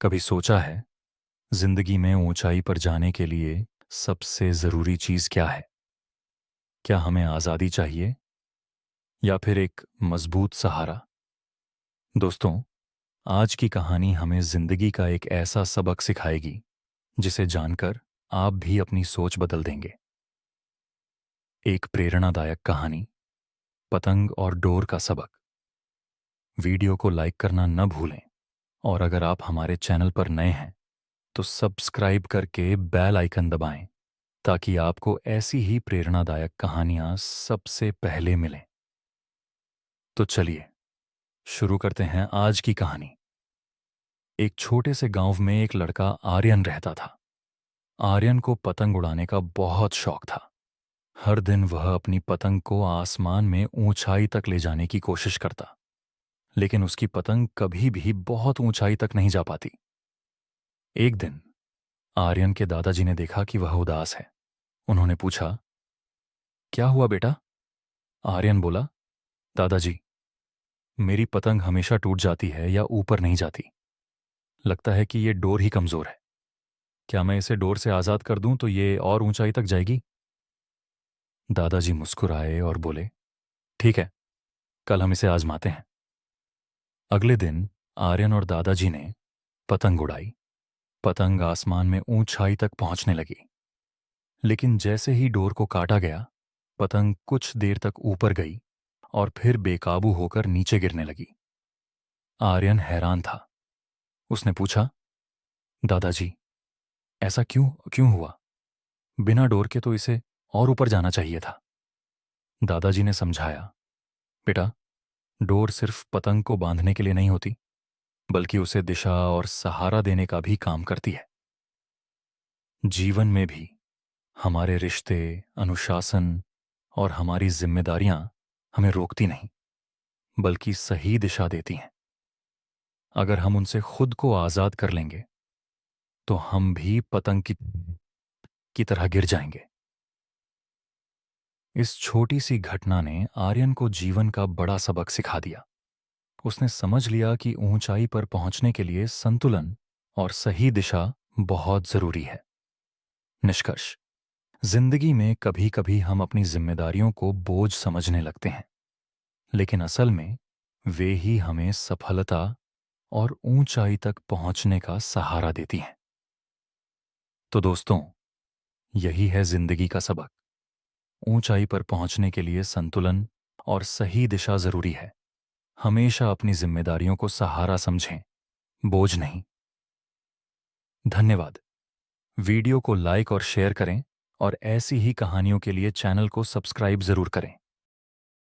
कभी सोचा है जिंदगी में ऊंचाई पर जाने के लिए सबसे जरूरी चीज क्या है? क्या हमें आजादी चाहिए या फिर एक मजबूत सहारा? दोस्तों, आज की कहानी हमें जिंदगी का एक ऐसा सबक सिखाएगी जिसे जानकर आप भी अपनी सोच बदल देंगे। एक प्रेरणादायक कहानी, पतंग और डोर का सबक। वीडियो को लाइक करना न भूलें और अगर आप हमारे चैनल पर नए हैं तो सब्सक्राइब करके बेल आइकन दबाएं ताकि आपको ऐसी ही प्रेरणादायक कहानियां सबसे पहले मिलें। तो चलिए शुरू करते हैं आज की कहानी। एक छोटे से गांव में एक लड़का आर्यन रहता था। आर्यन को पतंग उड़ाने का बहुत शौक था। हर दिन वह अपनी पतंग को आसमान में ऊंचाई तक ले जाने की कोशिश करता, लेकिन उसकी पतंग कभी भी बहुत ऊंचाई तक नहीं जा पाती। एक दिन आर्यन के दादाजी ने देखा कि वह उदास है। उन्होंने पूछा, क्या हुआ बेटा? आर्यन बोला, दादाजी, मेरी पतंग हमेशा टूट जाती है या ऊपर नहीं जाती। लगता है कि ये डोर ही कमजोर है। क्या मैं इसे डोर से आजाद कर दूं तो ये और ऊंचाई तक जाएगी? दादाजी मुस्कुराए और बोले, ठीक है, कल हम इसे आजमाते हैं। अगले दिन आर्यन और दादाजी ने पतंग उड़ाई। पतंग आसमान में ऊंचाई तक पहुंचने लगी, लेकिन जैसे ही डोर को काटा गया, पतंग कुछ देर तक ऊपर गई और फिर बेकाबू होकर नीचे गिरने लगी। आर्यन हैरान था। उसने पूछा, दादाजी, ऐसा क्यों क्यों हुआ? बिना डोर के तो इसे और ऊपर जाना चाहिए था। दादाजी ने समझाया, बेटा, डोर सिर्फ पतंग को बांधने के लिए नहीं होती, बल्कि उसे दिशा और सहारा देने का भी काम करती है। जीवन में भी हमारे रिश्ते, अनुशासन और हमारी जिम्मेदारियां हमें रोकती नहीं, बल्कि सही दिशा देती हैं। अगर हम उनसे खुद को आजाद कर लेंगे तो हम भी पतंग की तरह गिर जाएंगे। इस छोटी सी घटना ने आर्यन को जीवन का बड़ा सबक सिखा दिया। उसने समझ लिया कि ऊंचाई पर पहुंचने के लिए संतुलन और सही दिशा बहुत जरूरी है। निष्कर्ष, जिंदगी में कभी कभी हम अपनी जिम्मेदारियों को बोझ समझने लगते हैं, लेकिन असल में वे ही हमें सफलता और ऊंचाई तक पहुंचने का सहारा देती हैं। तो दोस्तों, यही है जिंदगी का सबक। ऊंचाई पर पहुंचने के लिए संतुलन और सही दिशा जरूरी है। हमेशा अपनी जिम्मेदारियों को सहारा समझें, बोझ नहीं। धन्यवाद। वीडियो को लाइक और शेयर करें और ऐसी ही कहानियों के लिए चैनल को सब्सक्राइब जरूर करें।